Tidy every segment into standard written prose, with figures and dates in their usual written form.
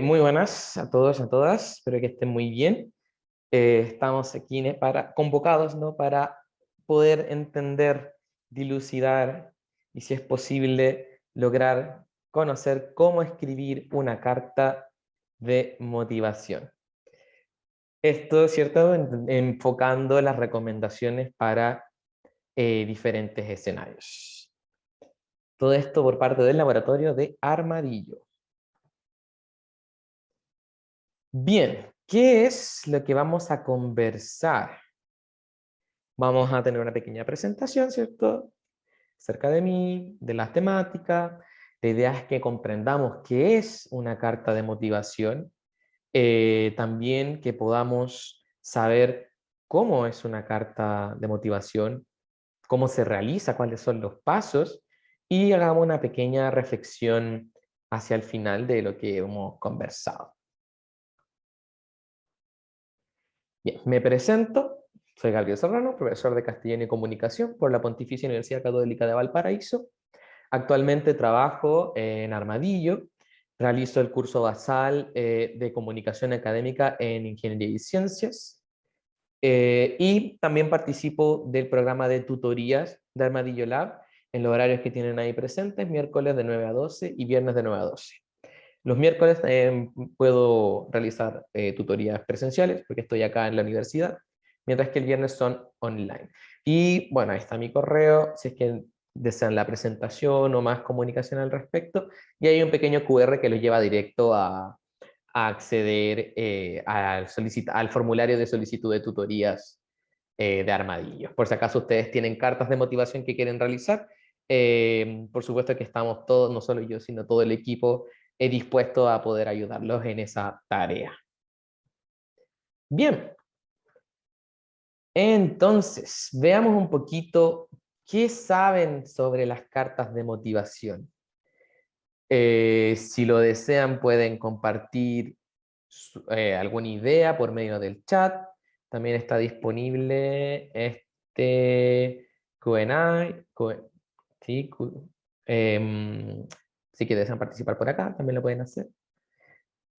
Muy buenas a todos y a todas, espero que estén muy bien. Estamos aquí convocados, ¿no? Para poder entender, dilucidar y, si es posible, lograr conocer cómo escribir una carta de motivación. Esto, ¿cierto? Enfocando las recomendaciones para diferentes escenarios. Todo esto por parte del laboratorio de Armadillo. Bien, ¿qué es lo que vamos a conversar? Vamos a tener una pequeña presentación, ¿cierto? Acerca de mí, de las temáticas. La idea es que comprendamos qué es una carta de motivación. También que podamos saber cómo es una carta de motivación, cómo se realiza, cuáles son los pasos, y hagamos una pequeña reflexión hacia el final de lo que hemos conversado. Bien, me presento. Soy Gabriel Serrano, profesor de Castellano y Comunicación por la Pontificia Universidad Católica de Valparaíso. Actualmente trabajo en Armadillo, realizo el curso basal de Comunicación Académica en Ingeniería y Ciencias, y también participo del programa de tutorías de Armadillo Lab en los horarios que tienen ahí presentes, miércoles de 9 a 12 y viernes de 9 a 12. Los miércoles puedo realizar tutorías presenciales porque estoy acá en la universidad, mientras que el viernes son online. Y bueno, ahí está mi correo, si es que desean la presentación o más comunicación al respecto, y hay un pequeño QR que los lleva directo a acceder al formulario de solicitud de tutorías de Armadillo. Por si acaso ustedes tienen cartas de motivación que quieren realizar, por supuesto que estamos todos, no solo yo, sino todo el equipo, dispuesto a poder ayudarlos en esa tarea. Bien, entonces, veamos un poquito qué saben sobre las cartas de motivación. Si lo desean, pueden compartir alguna idea por medio del chat. También está disponible este Q&A. Sí, si que desean participar por acá, también lo pueden hacer.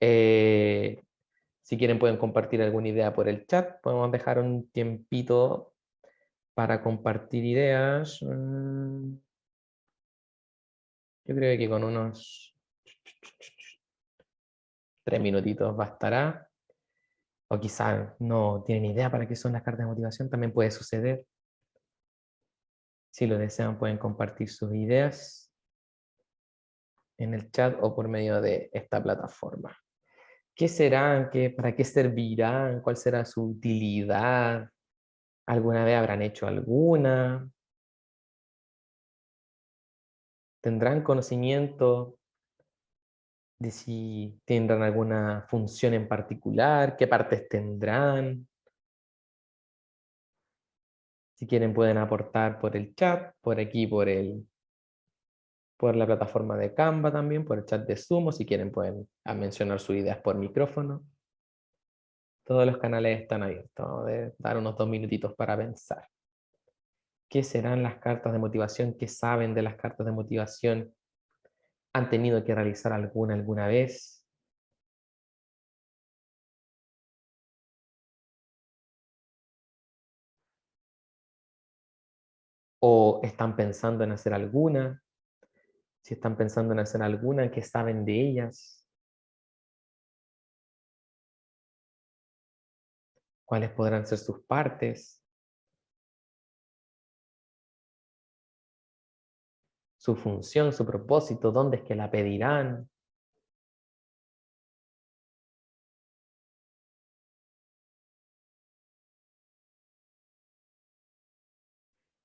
Eh, si quieren, pueden compartir alguna idea por el chat. Podemos dejar un tiempito para compartir ideas. Yo creo que con unos 3 minutitos bastará. O quizá no tienen idea para qué son las cartas de motivación, también puede suceder. Si lo desean, pueden compartir sus ideas en el chat o por medio de esta plataforma. ¿Qué serán? ¿Para qué servirán? ¿Cuál será su utilidad? ¿Alguna vez habrán hecho alguna? ¿Tendrán conocimiento de si tendrán alguna función en particular? ¿Qué partes tendrán? Si quieren, pueden aportar por el chat, por aquí, por la plataforma de Canva también, por el chat de Zoom, o si quieren pueden mencionar sus ideas por micrófono. Todos los canales están abiertos. Vamos a dar unos 2 minutitos para pensar. ¿Qué serán las cartas de motivación? ¿Qué saben de las cartas de motivación? ¿Han tenido que realizar alguna vez? ¿O están pensando en hacer alguna? Si están pensando en hacer alguna, ¿qué saben de ellas? ¿Cuáles podrán ser sus partes? ¿Su función, su propósito? ¿Dónde es que la pedirán?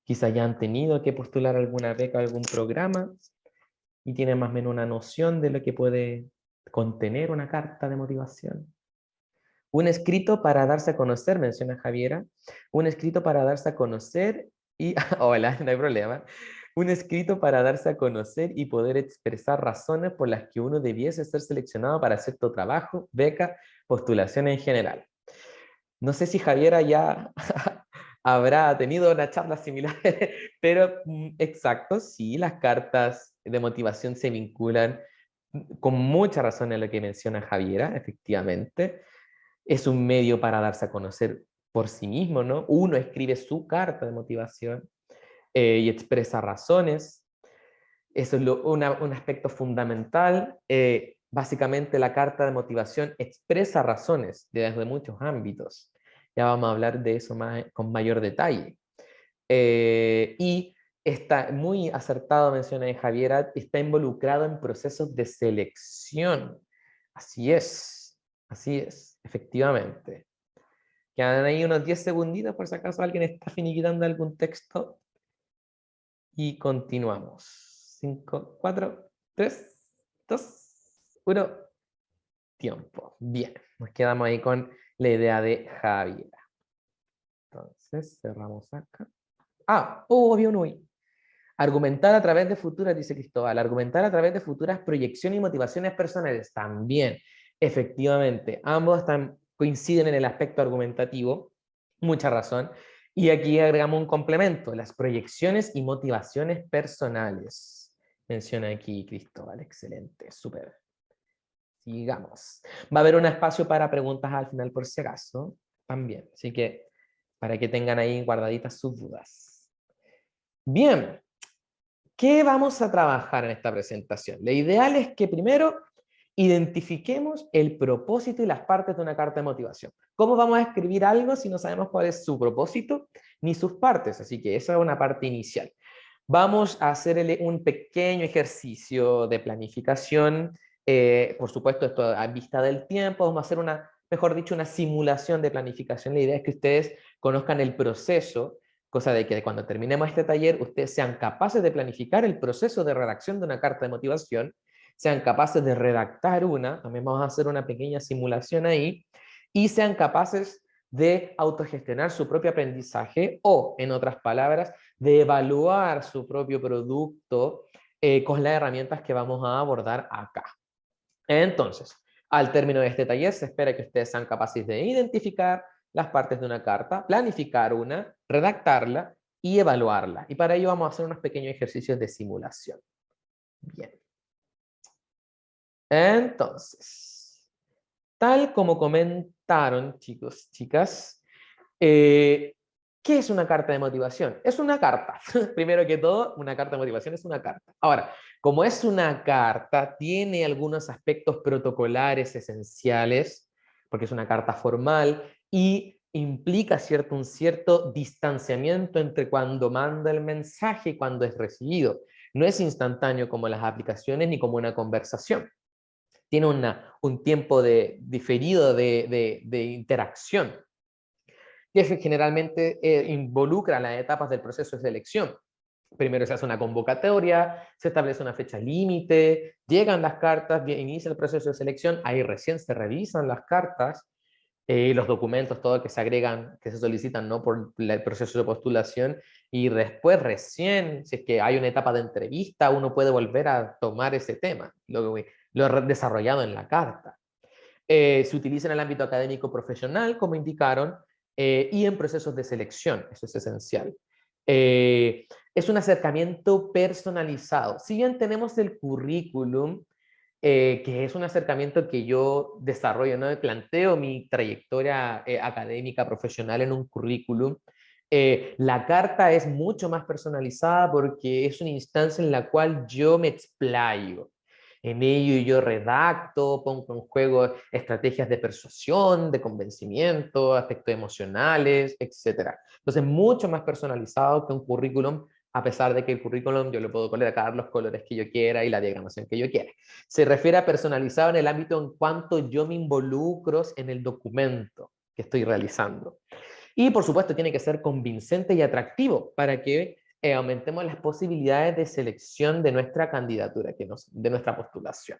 Quizá ya han tenido que postular alguna beca o algún programa y tienen más o menos una noción de lo que puede contener una carta de motivación. Un escrito para darse a conocer, menciona Javiera. Un escrito para darse a conocer y... Hola, no hay problema. Un escrito para darse a conocer y poder expresar razones por las que uno debiese ser seleccionado para cierto trabajo, beca, postulación en general. No sé si Javiera ya habrá tenido una charla similar, pero exacto, sí, las cartas de motivación se vinculan con mucha razón en lo que menciona Javiera, efectivamente. Es un medio para darse a conocer por sí mismo, ¿no? Uno escribe su carta de motivación y expresa razones. Eso es un aspecto fundamental. Básicamente la carta de motivación expresa razones desde muchos ámbitos. Ya vamos a hablar de eso con mayor detalle. Y está muy acertado, menciona Javiera, está involucrado en procesos de selección. Así es, efectivamente. Quedan ahí unos 10 segunditos por si acaso alguien está finiquitando algún texto. Y continuamos. 5, 4, 3, 2, 1. Tiempo. Bien, nos quedamos ahí con la idea de Javiera. Entonces, cerramos acá. Había un UI. Argumentar a través de futuras, dice Cristóbal, argumentar a través de futuras proyecciones y motivaciones personales. También, efectivamente, ambos coinciden en el aspecto argumentativo, mucha razón. Y aquí agregamos un complemento, las proyecciones y motivaciones personales. Menciona aquí Cristóbal, excelente, súper. Sigamos. Va a haber un espacio para preguntas al final por si acaso, también. Así que, para que tengan ahí guardaditas sus dudas. Bien, ¿qué vamos a trabajar en esta presentación? Lo ideal es que primero identifiquemos el propósito y las partes de una carta de motivación. ¿Cómo vamos a escribir algo si no sabemos cuál es su propósito ni sus partes? Así que esa es una parte inicial. Vamos a hacer un pequeño ejercicio de planificación. Por supuesto, esto a vista del tiempo. Vamos a hacer mejor dicho, una simulación de planificación. La idea es que ustedes conozcan el proceso, cosa de que cuando terminemos este taller, ustedes sean capaces de planificar el proceso de redacción de una carta de motivación, sean capaces de redactar también vamos a hacer una pequeña simulación ahí, y sean capaces de autogestionar su propio aprendizaje o, en otras palabras, de evaluar su propio producto con las herramientas que vamos a abordar acá. Entonces, al término de este taller se espera que ustedes sean capaces de identificar las partes de una carta, planificar una, redactarla y evaluarla. Y para ello vamos a hacer unos pequeños ejercicios de simulación. Bien. Entonces, tal como comentaron, chicos, chicas, ¿qué es una carta de motivación? Es una carta. Primero que todo, una carta de motivación es una carta. Ahora, como es una carta, tiene algunos aspectos protocolares esenciales, porque es una carta formal y implica un cierto distanciamiento entre cuando manda el mensaje y cuando es recibido. No es instantáneo como las aplicaciones ni como una conversación. Tiene un tiempo diferido de interacción que generalmente involucra las etapas del proceso de selección. Primero se hace una convocatoria, se establece una fecha límite, llegan las cartas, inicia el proceso de selección, ahí recién se revisan las cartas, los documentos, todo que se agregan, que se solicitan, ¿no?, por el proceso de postulación, y después recién, si es que hay una etapa de entrevista, uno puede volver a tomar ese tema, lo desarrollado en la carta. Se utiliza en el ámbito académico profesional, como indicaron, y en procesos de selección, eso es esencial. Es un acercamiento personalizado. Si bien tenemos el currículum, que es un acercamiento que yo desarrollo, ¿no? Planteo mi trayectoria académica profesional en un currículum, la carta es mucho más personalizada porque es una instancia en la cual yo me explayo. En ello yo redacto, pongo en juego estrategias de persuasión, de convencimiento, aspectos emocionales, etc. Entonces, mucho más personalizado que un currículum, a pesar de que el currículum yo le puedo colocar los colores que yo quiera y la diagramación que yo quiera. Se refiere a personalizado en el ámbito en cuanto yo me involucro en el documento que estoy realizando. Y por supuesto tiene que ser convincente y atractivo para que aumentemos las posibilidades de selección de nuestra candidatura, de nuestra postulación.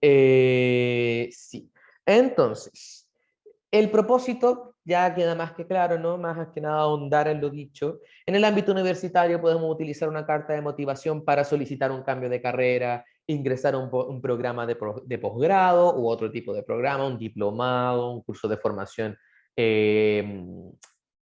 Sí. Entonces, el propósito ya queda más que claro, ¿no? Más que nada ahondar en lo dicho. En el ámbito universitario podemos utilizar una carta de motivación para solicitar un cambio de carrera, ingresar a un programa de posgrado u otro tipo de programa, un diplomado, un curso de formación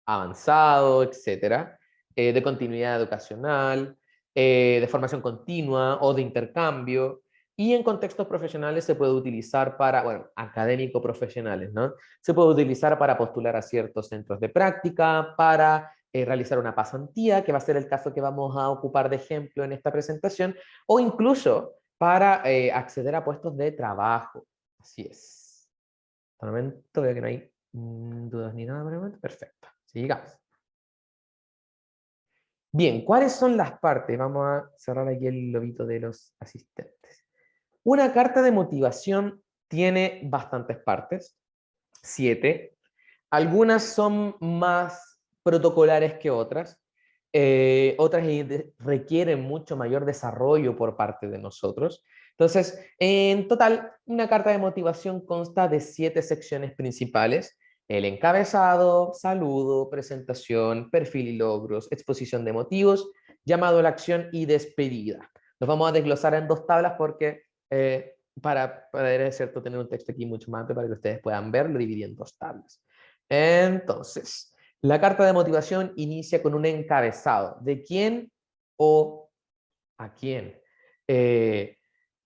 avanzado, etcétera, de continuidad educacional. de formación continua o de intercambio. Y en contextos profesionales se puede utilizar para, bueno, académico-profesionales, ¿no? Se puede utilizar para postular a ciertos centros de práctica, para realizar una pasantía, que va a ser el caso que vamos a ocupar de ejemplo en esta presentación, o incluso para acceder a puestos de trabajo. Así es. Hasta el momento veo que no hay dudas ni nada por el momento. Perfecto. Sigamos. Bien, ¿cuáles son las partes? Vamos a cerrar aquí el lobito de los asistentes. Una carta de motivación tiene bastantes partes, 7. Algunas son más protocolares que otras. Otras requieren mucho mayor desarrollo por parte de nosotros. Entonces, en total, una carta de motivación consta de 7 secciones principales: el encabezado, saludo, presentación, perfil y logros, exposición de motivos, llamado a la acción y despedida. Los vamos a desglosar en 2 tablas porque para poder, es cierto, tener un texto aquí mucho más amplio para que ustedes puedan verlo, dividí en 2 tablas. Entonces, la carta de motivación inicia con un encabezado. ¿De quién o a quién?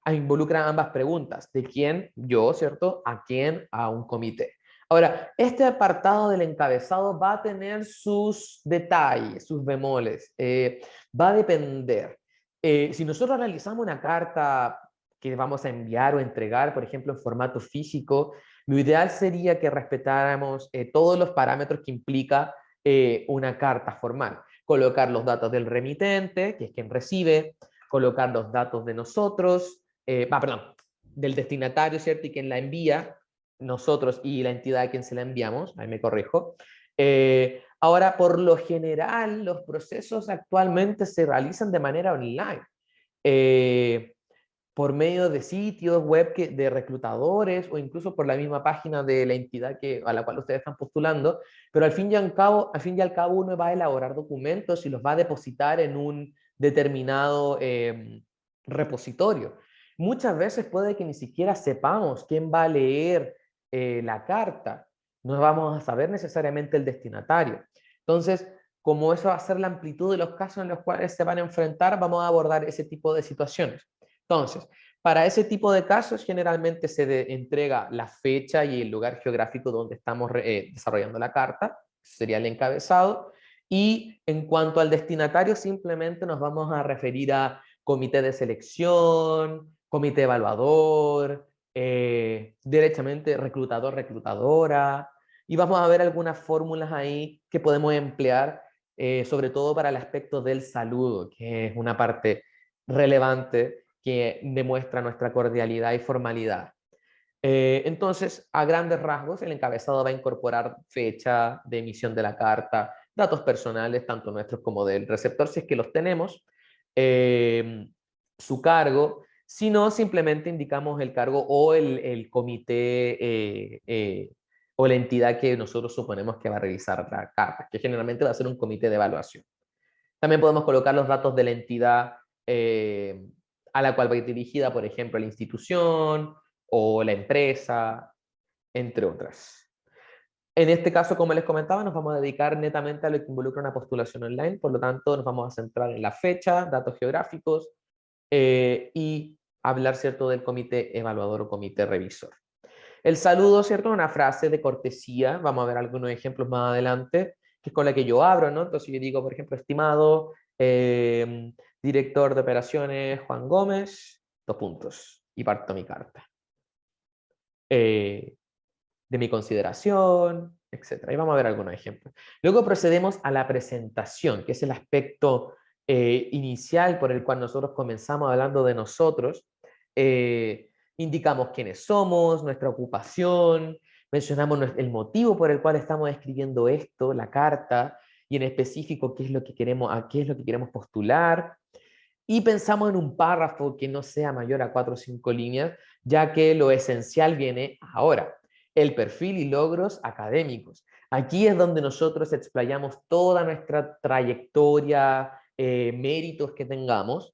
Involucra ambas preguntas. ¿De quién? Yo, ¿cierto? ¿A quién? A un comité. Ahora, este apartado del encabezado va a tener sus detalles, sus bemoles. Va a depender. Si nosotros realizamos una carta que vamos a enviar o entregar, por ejemplo, en formato físico, lo ideal sería que respetáramos todos los parámetros que implica una carta formal. Colocar los datos del remitente, que es quien recibe, colocar los datos de nosotros, perdón, del destinatario, ¿cierto? Y quien la envía, nosotros y la entidad a quien se la enviamos, ahí me corrijo. Ahora, por lo general, los procesos actualmente se realizan de manera online. Por medio de sitios web de reclutadores o incluso por la misma página de la entidad a la cual ustedes están postulando, pero al fin y al cabo uno va a elaborar documentos y los va a depositar en un determinado repositorio. Muchas veces puede que ni siquiera sepamos quién va a leer la carta, no vamos a saber necesariamente el destinatario. Entonces, como eso va a ser la amplitud de los casos en los cuales se van a enfrentar, vamos a abordar ese tipo de situaciones. Entonces, para ese tipo de casos generalmente se entrega la fecha y el lugar geográfico donde estamos desarrollando la carta, sería el encabezado, y en cuanto al destinatario simplemente nos vamos a referir a comité de selección, comité evaluador, derechamente reclutador, reclutadora, y vamos a ver algunas fórmulas ahí que podemos emplear, sobre todo para el aspecto del saludo, que es una parte relevante que demuestra nuestra cordialidad y formalidad. Entonces, a grandes rasgos, el encabezado va a incorporar fecha de emisión de la carta, datos personales, tanto nuestros como del receptor, si es que los tenemos, su cargo, si no, simplemente indicamos el cargo o el comité o la entidad que nosotros suponemos que va a revisar la carta, que generalmente va a ser un comité de evaluación. También podemos colocar los datos de la entidad a la cual va a ir dirigida, por ejemplo, la institución o la empresa, entre otras. En este caso, como les comentaba, nos vamos a dedicar netamente a lo que involucra una postulación online, por lo tanto, nos vamos a centrar en la fecha, datos geográficos y hablar, ¿cierto?, del comité evaluador o comité revisor. El saludo, ¿cierto?, una frase de cortesía, vamos a ver algunos ejemplos más adelante, que es con la que yo abro, ¿no? Entonces yo digo, por ejemplo, estimado director de operaciones Juan Gómez, 2 puntos, y parto mi carta. De mi consideración, etcétera. Y vamos a ver algunos ejemplos. Luego procedemos a la presentación, que es el aspecto inicial por el cual nosotros comenzamos hablando de nosotros. Indicamos quiénes somos, nuestra ocupación, mencionamos el motivo por el cual estamos escribiendo esto, la carta, y en específico qué es lo que queremos, a qué es lo que queremos postular. Y pensamos en un párrafo que no sea mayor a 4 o 5 líneas, ya que lo esencial viene ahora, el perfil y logros académicos. Aquí es donde nosotros explayamos toda nuestra trayectoria, méritos que tengamos,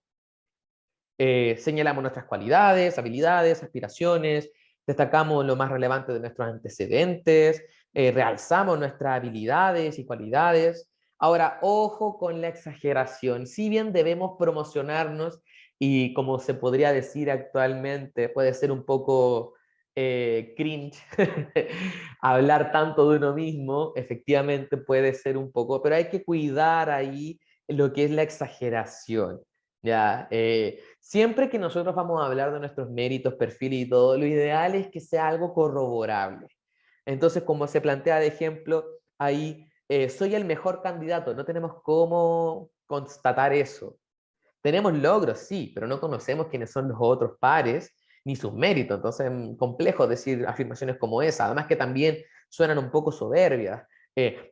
señalamos nuestras cualidades, habilidades, aspiraciones, destacamos lo más relevante de nuestros antecedentes, realzamos nuestras habilidades y cualidades. Ahora, ojo con la exageración. Si bien debemos promocionarnos y como se podría decir actualmente, puede ser un poco cringe hablar tanto de uno mismo, efectivamente puede ser un poco, pero hay que cuidar ahí lo que es la exageración. ¿Ya? Siempre que nosotros vamos a hablar de nuestros méritos, perfil y todo, lo ideal es que sea algo corroborable. Entonces, como se plantea de ejemplo, ahí soy el mejor candidato, no tenemos cómo constatar eso. Tenemos logros, sí, pero no conocemos quiénes son los otros pares ni sus méritos. Entonces es complejo decir afirmaciones como esa. Además que también suenan un poco soberbias.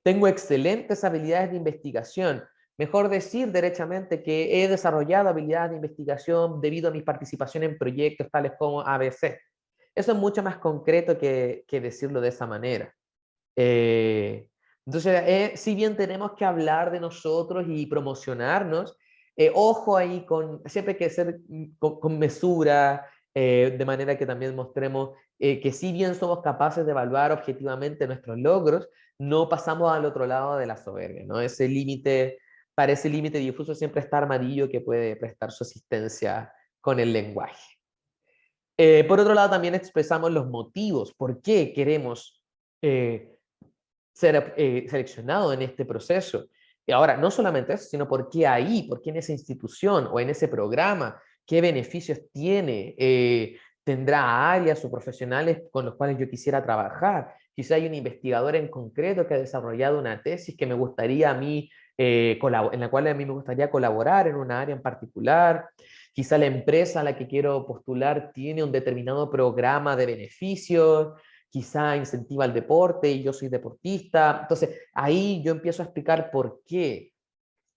Tengo excelentes habilidades de investigación. Mejor decir derechamente que he desarrollado habilidades de investigación debido a mi participación en proyectos tales como ABC. Eso es mucho más concreto que decirlo de esa manera. Eh, entonces, si bien tenemos que hablar de nosotros y promocionarnos, ojo ahí con, siempre hay que ser con mesura, de manera que también mostremos que si bien somos capaces de evaluar objetivamente nuestros logros, no pasamos al otro lado de la soberbia, ¿no? Ese límite, para ese límite difuso siempre está Armadillo que puede prestar su asistencia con el lenguaje. Por otro lado, también expresamos los motivos, por qué queremos eh, ser seleccionado en este proceso. Y ahora, no solamente eso, sino por qué ahí, por qué en esa institución o en ese programa, qué beneficios tiene, tendrá áreas o profesionales con los cuales yo quisiera trabajar. Quizá hay un investigador en concreto que ha desarrollado una tesis que me gustaría a mí, en la cual a mí me gustaría colaborar en una área en particular. Quizá la empresa a la que quiero postular tiene un determinado programa de beneficios, quizá incentiva el deporte y yo soy deportista. Entonces, ahí yo empiezo a explicar por qué.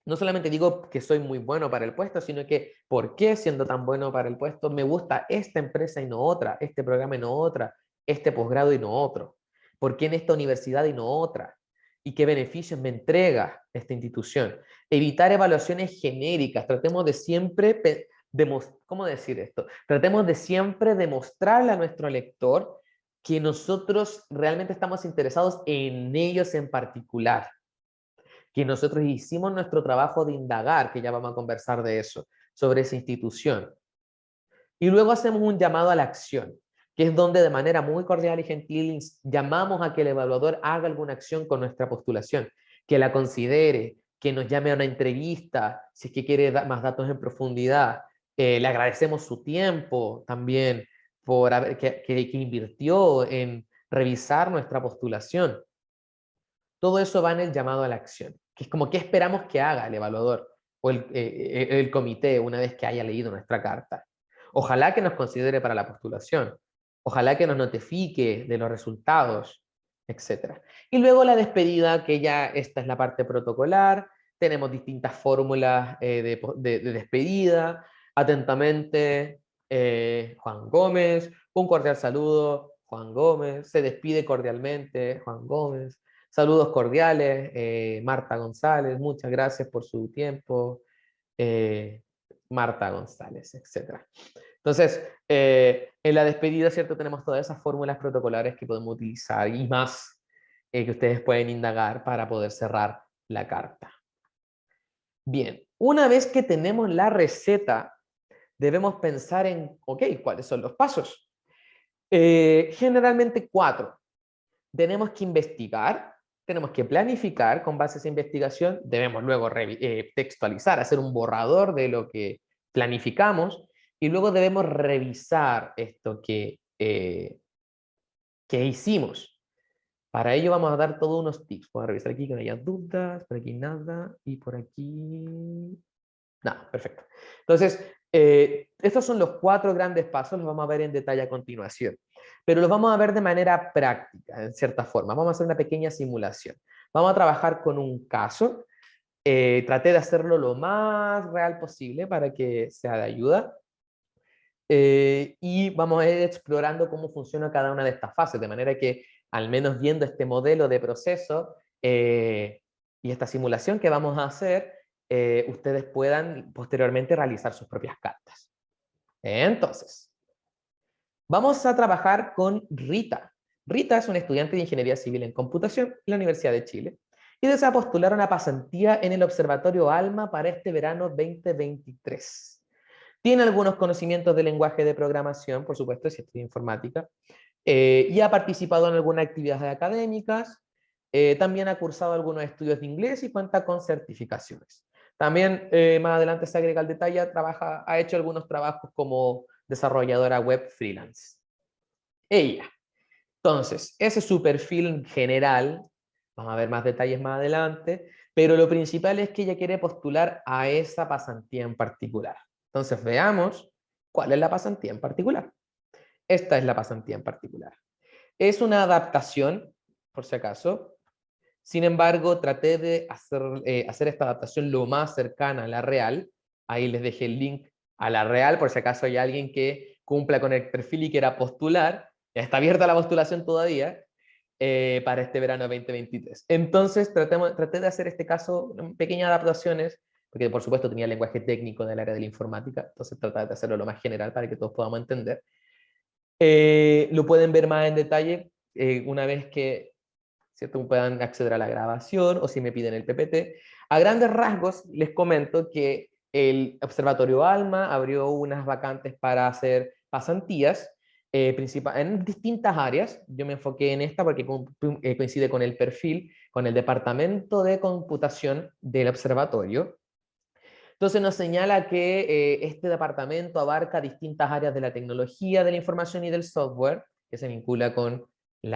No solamente digo que soy muy bueno para el puesto, sino que por qué siendo tan bueno para el puesto me gusta esta empresa y no otra, este programa y no otra, este posgrado y no otro. ¿Por qué en esta universidad y no otra? ¿Y qué beneficios me entrega esta institución? Evitar evaluaciones genéricas. Tratemos de siempre, ¿cómo decir esto? Tratemos de siempre demostrarle a nuestro lector que nosotros realmente estamos interesados en ellos en particular, que nosotros hicimos nuestro trabajo de indagar, que ya vamos a conversar de eso, sobre esa institución. Y luego hacemos un llamado a la acción, que es donde de manera muy cordial y gentil llamamos a que el evaluador haga alguna acción con nuestra postulación, que la considere, que nos llame a una entrevista, si es que quiere más datos en profundidad. Le agradecemos su tiempo también por haber, que invirtió en revisar nuestra postulación. Todo eso va en el llamado a la acción, que es como qué esperamos que haga el evaluador o el comité una vez que haya leído nuestra carta. Ojalá que nos considere para la postulación, ojalá que nos notifique de los resultados, etc. Y luego la despedida, que ya esta es la parte protocolar, tenemos distintas fórmulas de despedida. Atentamente, Juan Gómez, un cordial saludo, Juan Gómez, se despide cordialmente, Juan Gómez. Saludos cordiales, Marta González, muchas gracias por su tiempo, eh, Marta González, etc. Entonces, en la despedida, ¿cierto? Tenemos todas esas fórmulas protocolares que podemos utilizar y más que ustedes pueden indagar para poder cerrar la carta. Bien, una vez que tenemos la receta, debemos pensar en, ok, ¿cuáles son los pasos? Generalmente 4. Tenemos que investigar, tenemos que planificar con base a esa investigación, debemos luego textualizar, hacer un borrador de lo que planificamos y luego debemos revisar esto que hicimos. Para ello vamos a dar todos unos tips. Voy a revisar aquí que no haya dudas, por aquí nada y por aquí... Nada, perfecto. Entonces, estos son los 4 grandes pasos, los vamos a ver en detalle a continuación. Pero los vamos a ver de manera práctica, en cierta forma. Vamos a hacer una pequeña simulación. Vamos a trabajar con un caso. Traté de hacerlo lo más real posible para que sea de ayuda. Y vamos a ir explorando cómo funciona cada una de estas fases, de manera que, al menos viendo este modelo de proceso y esta simulación que vamos a hacer, ustedes puedan posteriormente realizar sus propias cartas. Entonces, vamos a trabajar con Rita. Rita es una estudiante de Ingeniería Civil en Computación en la Universidad de Chile y desea postular una pasantía en el Observatorio ALMA para este verano 2023. Tiene algunos conocimientos de lenguaje de programación, por supuesto, si estudia informática, y ha participado en algunas actividades académicas, también ha cursado algunos estudios de inglés y cuenta con certificaciones. También más adelante se agrega el detalle, ha hecho algunos trabajos como desarrolladora web freelance. Ella. Entonces, ese es su perfil general, vamos a ver más detalles más adelante, pero lo principal es que ella quiere postular a esa pasantía en particular. Entonces, veamos cuál es la pasantía en particular. Esta es la pasantía en particular. Es una adaptación, por si acaso. Sin embargo, traté de hacer esta adaptación lo más cercana a la real. Ahí les dejé el link a la real, por si acaso hay alguien que cumpla con el perfil y quiera postular. Ya está abierta la postulación todavía para este verano 2023. Entonces, traté de hacer este caso pequeñas adaptaciones, porque por supuesto tenía lenguaje técnico del área de la informática, entonces traté de hacerlo lo más general para que todos podamos entender. Lo pueden ver más en detalle una vez que, ¿cierto?, puedan acceder a la grabación o si me piden el PPT. A grandes rasgos les comento que el Observatorio ALMA abrió unas vacantes para hacer pasantías en distintas áreas. Yo me enfoqué en esta porque coincide con el perfil, con el departamento de computación del observatorio. Entonces nos señala que este departamento abarca distintas áreas de la tecnología, de la información y del software, que se vincula con el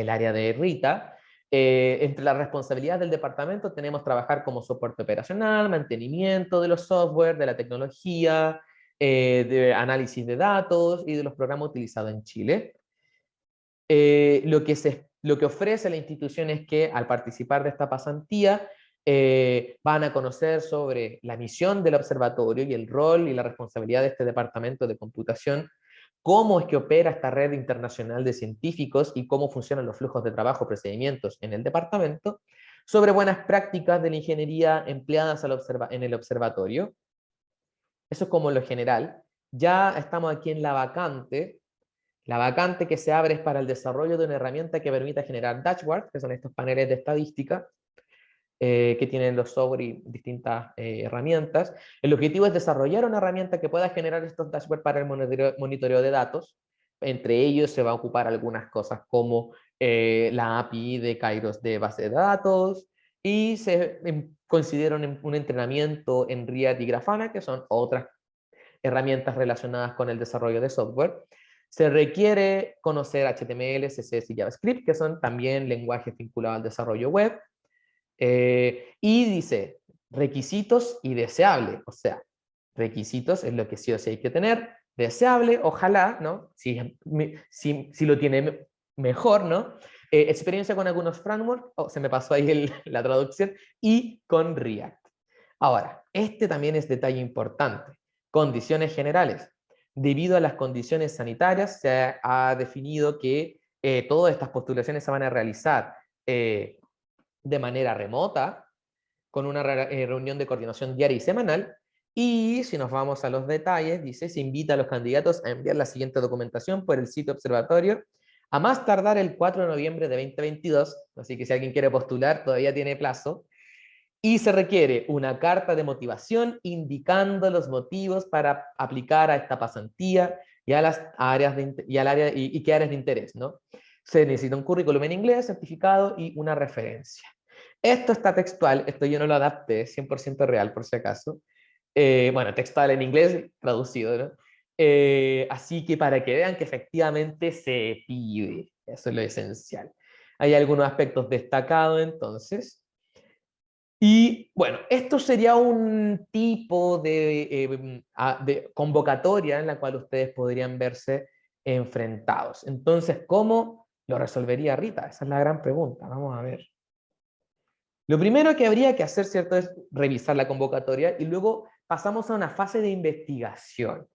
área de Rita. Entre las responsabilidades del departamento tenemos trabajar como soporte operacional, mantenimiento de los software, de la tecnología, de análisis de datos y de los programas utilizados en Chile. Lo que ofrece la institución es que al participar de esta pasantía van a conocer sobre la misión del observatorio y el rol y la responsabilidad de este departamento de computación, cómo es que opera esta red internacional de científicos y cómo funcionan los flujos de trabajo, procedimientos en el departamento, sobre buenas prácticas de la ingeniería empleadas en el observatorio. Eso es como lo general. Ya estamos aquí en la vacante. La vacante que se abre es para el desarrollo de una herramienta que permita generar dashboards, que son estos paneles de estadística que tienen los software y distintas herramientas. El objetivo es desarrollar una herramienta que pueda generar estos dashboards para el monitoreo de datos. Entre ellos se va a ocupar algunas cosas como la API de Kairos de base de datos y se considera un entrenamiento en Riat y Grafana, que son otras herramientas relacionadas con el desarrollo de software. Se requiere conocer HTML, CSS y JavaScript, que son también lenguajes vinculados al desarrollo web. Y dice, requisitos y deseable. O sea, requisitos es lo que sí o sí hay que tener. Deseable, ojalá, ¿no? Si lo tiene mejor, ¿no? Experiencia con algunos frameworks, se me pasó ahí la traducción, y con React. Ahora, este también es detalle importante. Condiciones generales. Debido a las condiciones sanitarias, se ha definido que todas estas postulaciones se van a realizar de manera remota, con una reunión de coordinación diaria y semanal. Y si nos vamos a los detalles, dice, se invita a los candidatos a enviar la siguiente documentación por el sitio observatorio a más tardar el 4 de noviembre de 2022, así que si alguien quiere postular todavía tiene plazo, y se requiere una carta de motivación indicando los motivos para aplicar a esta pasantía y a las áreas y qué áreas de interés, ¿no? Se necesita un currículum en inglés, certificado y una referencia. Esto está textual, esto yo no lo adapté, 100% real por si acaso. Bueno, textual en inglés, traducido, ¿no? Así que para que vean que efectivamente se pide, eso es lo esencial. Hay algunos aspectos destacados entonces. Y bueno, esto sería un tipo de convocatoria en la cual ustedes podrían verse enfrentados. Entonces, ¿cómo lo resolvería Rita? Esa es la gran pregunta. Vamos a ver. Lo primero que habría que hacer, ¿cierto?, es revisar la convocatoria y luego pasamos a una fase de investigación.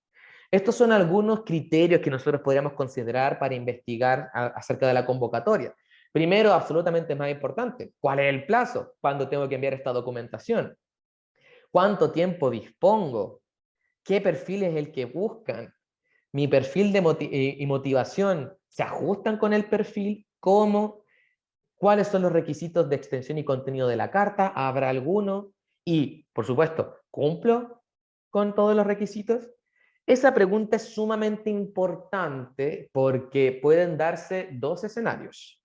Estos son algunos criterios que nosotros podríamos considerar para investigar acerca de la convocatoria. Primero, absolutamente más importante, ¿cuál es el plazo? ¿Cuándo tengo que enviar esta documentación? ¿Cuánto tiempo dispongo? ¿Qué perfil es el que buscan? ¿Mi perfil y motivación se ajustan con el perfil? ¿Cómo? ¿Cuáles son los requisitos de extensión y contenido de la carta? ¿Habrá alguno? Y, por supuesto, ¿cumplo con todos los requisitos? Esa pregunta es sumamente importante porque pueden darse dos escenarios.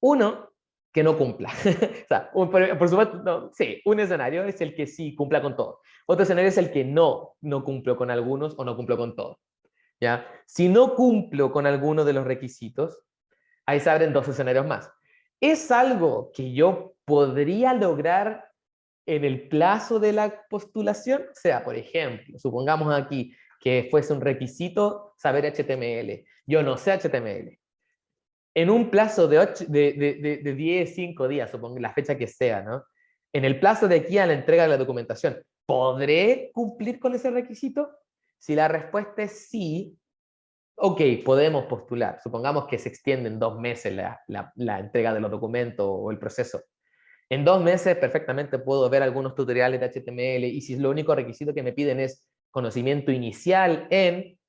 Uno, que no cumpla. O sea, por supuesto, no, sí, un escenario es el que sí cumpla con todo. Otro escenario es el que no cumplo con algunos o no cumplo con todos. ¿Ya? Si no cumplo con alguno de los requisitos, ahí se abren dos escenarios más. ¿Es algo que yo podría lograr en el plazo de la postulación? O sea, por ejemplo, supongamos aquí que fuese un requisito saber HTML. Yo no sé HTML. En un plazo de 10, 5 días, supongo, la fecha que sea, ¿no? En el plazo de aquí a la entrega de la documentación, ¿podré cumplir con ese requisito? Si la respuesta es sí, ok, podemos postular. Supongamos que se extiende en 2 meses la entrega de los documentos o el proceso. En 2 meses perfectamente puedo ver algunos tutoriales de HTML y si lo único requisito que me piden es conocimiento inicial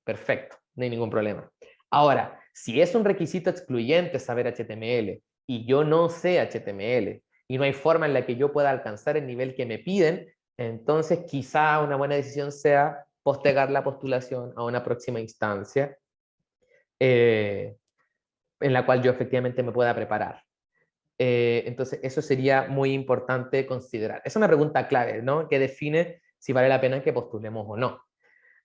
perfecto, no hay ningún problema. Ahora, si es un requisito excluyente saber HTML y yo no sé HTML y no hay forma en la que yo pueda alcanzar el nivel que me piden, entonces quizá una buena decisión sea postergar la postulación a una próxima instancia en la cual yo efectivamente me pueda preparar. Entonces, eso sería muy importante considerar. Es una pregunta clave, ¿no? Que define si vale la pena que postulemos o no.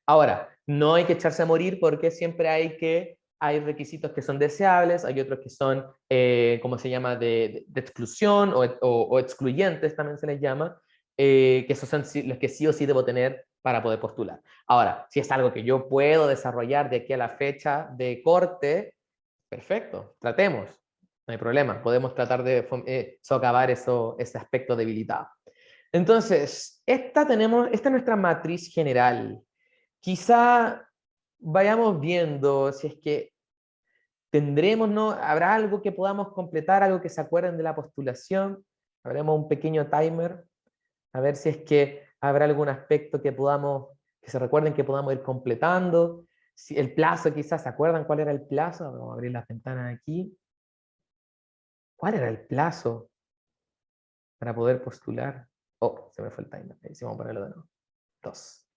Ahora, no hay que echarse a morir porque siempre hay requisitos que son deseables, hay otros que son, ¿cómo se llama?, de exclusión o excluyentes, también se les llama, que esos son los que sí o sí debo tener para poder postular. Ahora, si es algo que yo puedo desarrollar de aquí a la fecha de corte, perfecto, tratemos, no hay problema, podemos tratar de socavar ese aspecto debilitado. Entonces, esta es nuestra matriz general. Quizá vayamos viendo si es que tendremos, ¿no? Habrá algo que podamos completar, algo que se acuerden de la postulación. Haremos un pequeño timer, a ver si es que habrá algún aspecto que se recuerden que podamos ir completando. Si el plazo, quizás, ¿se acuerdan cuál era el plazo? Vamos a abrir las ventanas aquí. ¿Cuál era el plazo para poder postular? Oh, se me fue el timer. Ahí sí, vamos a ponerlo de nuevo. 2.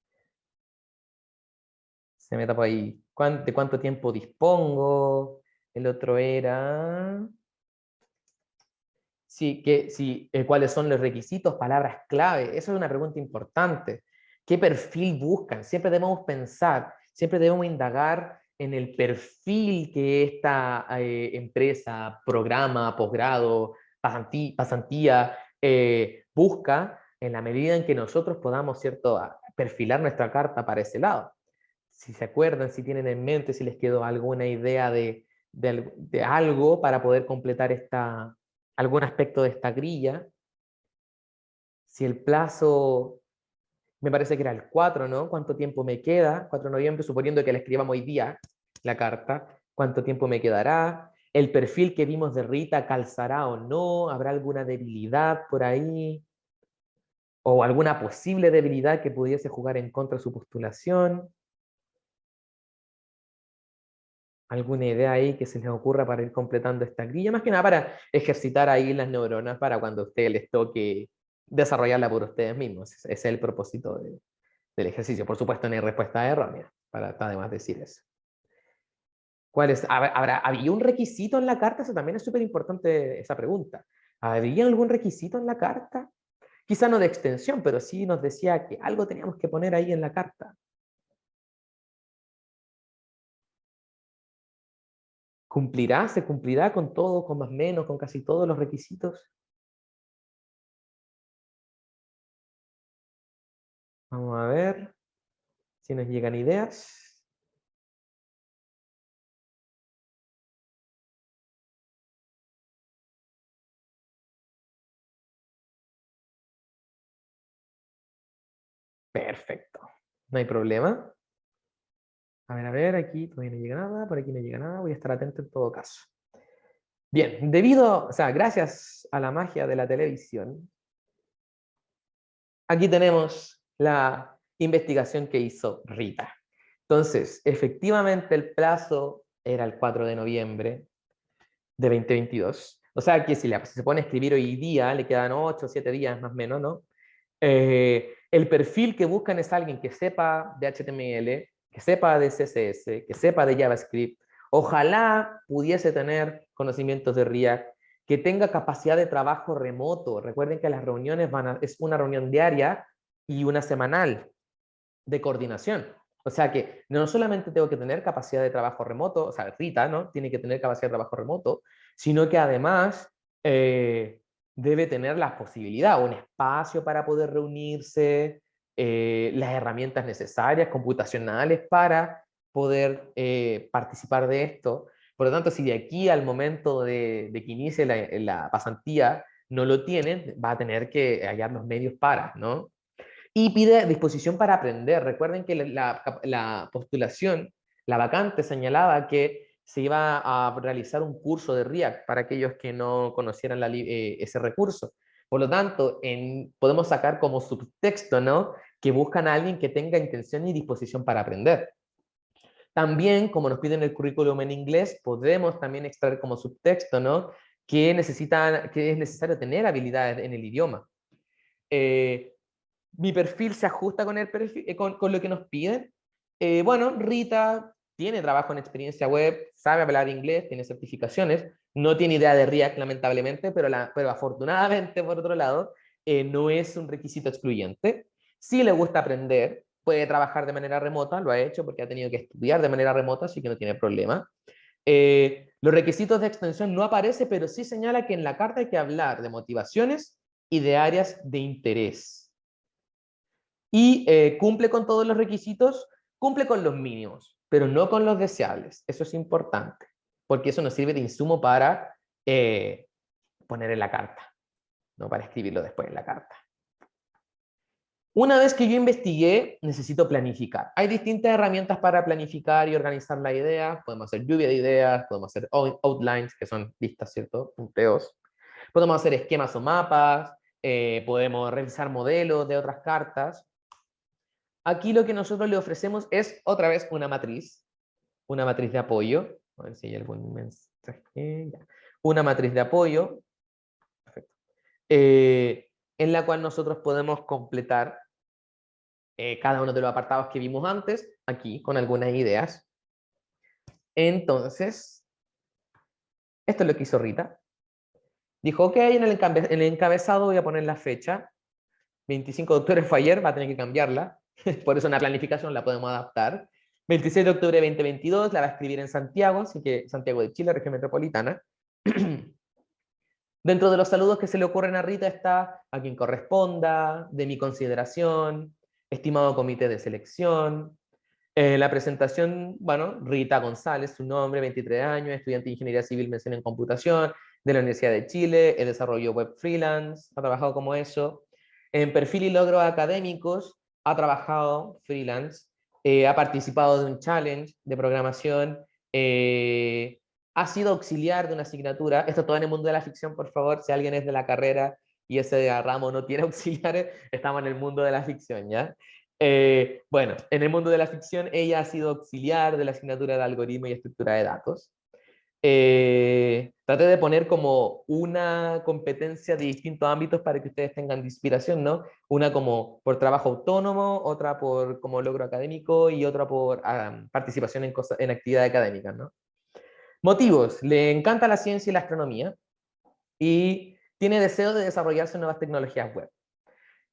Se me tapó ahí. ¿De cuánto tiempo dispongo? El otro era... Sí, ¿cuáles son los requisitos? Palabras clave. Eso es una pregunta importante. ¿Qué perfil buscan? Siempre debemos pensar, siempre debemos indagar en el perfil que esta empresa, programa, posgrado, pasantía, busca en la medida en que nosotros podamos, ¿cierto?, perfilar nuestra carta para ese lado. Si se acuerdan, si tienen en mente, si les quedó alguna idea de algo para poder completar algún aspecto de esta grilla. Si el plazo, me parece que era el 4, ¿no? ¿Cuánto tiempo me queda? 4 de noviembre, suponiendo que la escribamos hoy día, la carta. ¿Cuánto tiempo me quedará? ¿El perfil que vimos de Rita calzará o no? ¿Habrá alguna debilidad por ahí? ¿O alguna posible debilidad que pudiese jugar en contra de su postulación? ¿Alguna idea ahí que se les ocurra para ir completando esta grilla? Más que nada para ejercitar ahí las neuronas para cuando a ustedes les toque desarrollarla por ustedes mismos. Ese es el propósito del ejercicio. Por supuesto, no hay respuesta errónea, está de más decir eso. ¿Había un requisito en la carta? Eso también es súper importante, esa pregunta. ¿Había algún requisito en la carta? Quizá no de extensión, pero sí nos decía que algo teníamos que poner ahí en la carta. ¿Cumplirá? ¿Se cumplirá con todo, con más o menos, con casi todos los requisitos? Vamos a ver si nos llegan ideas. Perfecto. No hay problema. A ver, aquí todavía no llega nada, por aquí no llega nada. Voy a estar atento en todo caso. Bien, gracias a la magia de la televisión, aquí tenemos la investigación que hizo Rita. Entonces, efectivamente el plazo era el 4 de noviembre de 2022. O sea que si se pone a escribir hoy día, le quedan 8 o 7 días más o menos, ¿no? El perfil que buscan es alguien que sepa de HTML, que sepa de CSS, que sepa de JavaScript. Ojalá pudiese tener conocimientos de React, que tenga capacidad de trabajo remoto. Recuerden que las reuniones es una reunión diaria y una semanal de coordinación. O sea que no solamente tengo que tener capacidad de trabajo remoto, o sea, Rita, ¿no? Tiene que tener capacidad de trabajo remoto, sino que además debe tener la posibilidad, un espacio para poder reunirse, las herramientas necesarias, computacionales, para poder participar de esto. Por lo tanto, si de aquí al momento de que inicie la pasantía no lo tienen, va a tener que hallar los medios para, ¿no? Y pide disposición para aprender. Recuerden que la postulación, la vacante señalaba que se iba a realizar un curso de React para aquellos que no conocieran ese recurso. Por lo tanto, podemos sacar como subtexto, ¿no? Que buscan a alguien que tenga intención y disposición para aprender. También, como nos piden el currículum en inglés, podemos también extraer como subtexto, ¿no? Que es necesario tener habilidades en el idioma. Mi perfil se ajusta con, con lo que nos piden. Bueno, Rita tiene trabajo en experiencia web, sabe hablar inglés, tiene certificaciones, no tiene idea de React lamentablemente, pero afortunadamente, por otro lado, no es un requisito excluyente. Si le gusta aprender, puede trabajar de manera remota, lo ha hecho porque ha tenido que estudiar de manera remota, así que no tiene problema. Los requisitos de extensión no aparece, pero sí señala que en la carta hay que hablar de motivaciones y de áreas de interés. Y cumple con todos los requisitos, cumple con los mínimos, pero no con los deseables. Eso es importante, porque eso nos sirve de insumo para poner en la carta, no para escribirlo después en la carta. Una vez que yo investigué, necesito planificar. Hay distintas herramientas para planificar y organizar la idea. Podemos hacer lluvia de ideas, podemos hacer outlines, que son listas, ¿cierto? Punteos. Podemos hacer esquemas o mapas, podemos revisar modelos de otras cartas. Aquí lo que nosotros le ofrecemos es otra vez una matriz de apoyo. A ver si hay algún mensaje. Ya. Una matriz de apoyo, perfecto, en la cual nosotros podemos completar cada uno de los apartados que vimos antes, aquí, con algunas ideas. Entonces, esto es lo que hizo Rita. Dijo, ok, en el encabezado voy a poner la fecha. 25 de octubre fue ayer, va a tener que cambiarla. Por eso en la planificación la podemos adaptar. 26 de octubre de 2022, la va a escribir en Santiago, así que Santiago de Chile, región metropolitana. Dentro de los saludos que se le ocurren a Rita está a quien corresponda, de mi consideración, estimado comité de selección. La presentación, bueno, Rita González, su nombre, 23 años, estudiante de Ingeniería Civil, mención en computación, de la Universidad de Chile, desarrollo web freelance, ha trabajado como eso. En perfil y logros académicos, ha trabajado freelance, ha participado de un challenge de programación, ha sido auxiliar de una asignatura, esto todo en el mundo de la ficción, por favor, si alguien es de la carrera y ese ramo no tiene auxiliares, estamos en el mundo de la ficción, ¿ya? Bueno, en el mundo de la ficción, ella ha sido auxiliar de la asignatura de algoritmo y estructura de datos. Traté de poner como una competencia de distintos ámbitos para que ustedes tengan de inspiración, ¿no? Una como por trabajo autónomo, otra por como logro académico y otra por participación en actividades académicas, ¿no? Motivos: le encanta la ciencia y la astronomía y tiene deseo de desarrollarse nuevas tecnologías web.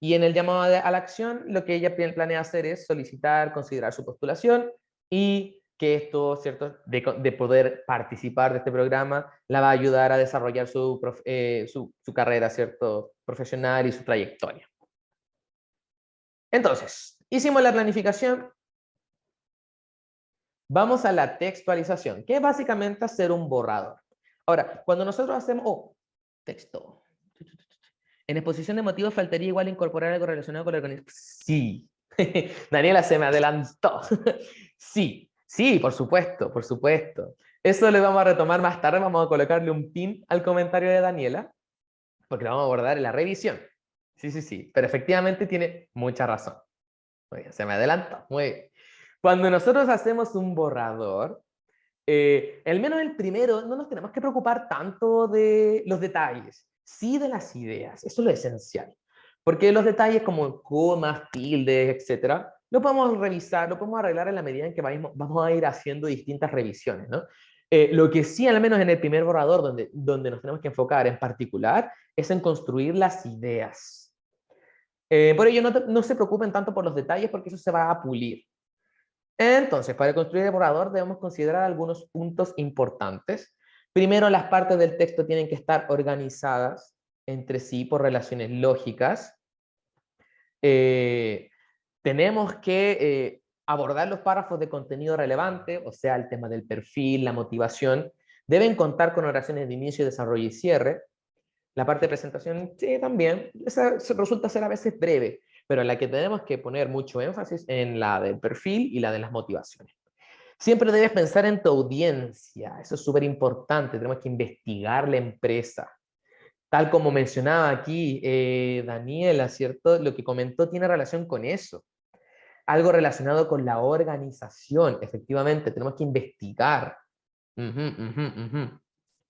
Y en el llamado a la acción, lo que ella planea hacer es solicitar, considerar su postulación y que esto, ¿cierto?, de poder participar de este programa, la va a ayudar a desarrollar su carrera, ¿cierto?, profesional y su trayectoria. Entonces, hicimos la planificación. Vamos a la textualización, que es básicamente hacer un borrador. Ahora, cuando nosotros hacemos... texto. En exposición de motivos faltaría igual incorporar algo relacionado con la organización. Sí. Daniela se me adelantó. Sí, sí, por supuesto, por supuesto. Eso lo vamos a retomar más tarde. Vamos a colocarle un pin al comentario de Daniela, porque lo vamos a abordar en la revisión. Sí, sí, sí. Pero efectivamente tiene mucha razón. Muy bien, se me adelantó. Muy bien. Cuando nosotros hacemos un borrador, Al menos el primero, no nos tenemos que preocupar tanto de los detalles, sí de las ideas, eso es lo esencial. Porque los detalles como comas, tildes, etcétera, lo podemos revisar, lo podemos arreglar en la medida en que vamos a ir haciendo distintas revisiones, ¿no? Lo que sí, al menos en el primer borrador, donde nos tenemos que enfocar en particular, es en construir las ideas. Por ello, no se preocupen tanto por los detalles porque eso se va a pulir. Entonces, para construir el borrador debemos considerar algunos puntos importantes. Primero, las partes del texto tienen que estar organizadas entre sí por relaciones lógicas. Eh, Tenemos que abordar los párrafos de contenido relevante, o sea, el tema del perfil, la motivación. Deben contar con oraciones de inicio, desarrollo y cierre. La parte de presentación, sí, también. Esa resulta ser a veces breve, pero en la que tenemos que poner mucho énfasis en la del perfil y la de las motivaciones. Siempre debes pensar en tu audiencia, eso es súper importante, tenemos que investigar la empresa. Tal como mencionaba aquí Daniela, ¿cierto? Lo que comentó tiene relación con eso. Algo relacionado con la organización, efectivamente, tenemos que investigar. Ujú, ujú, ujú.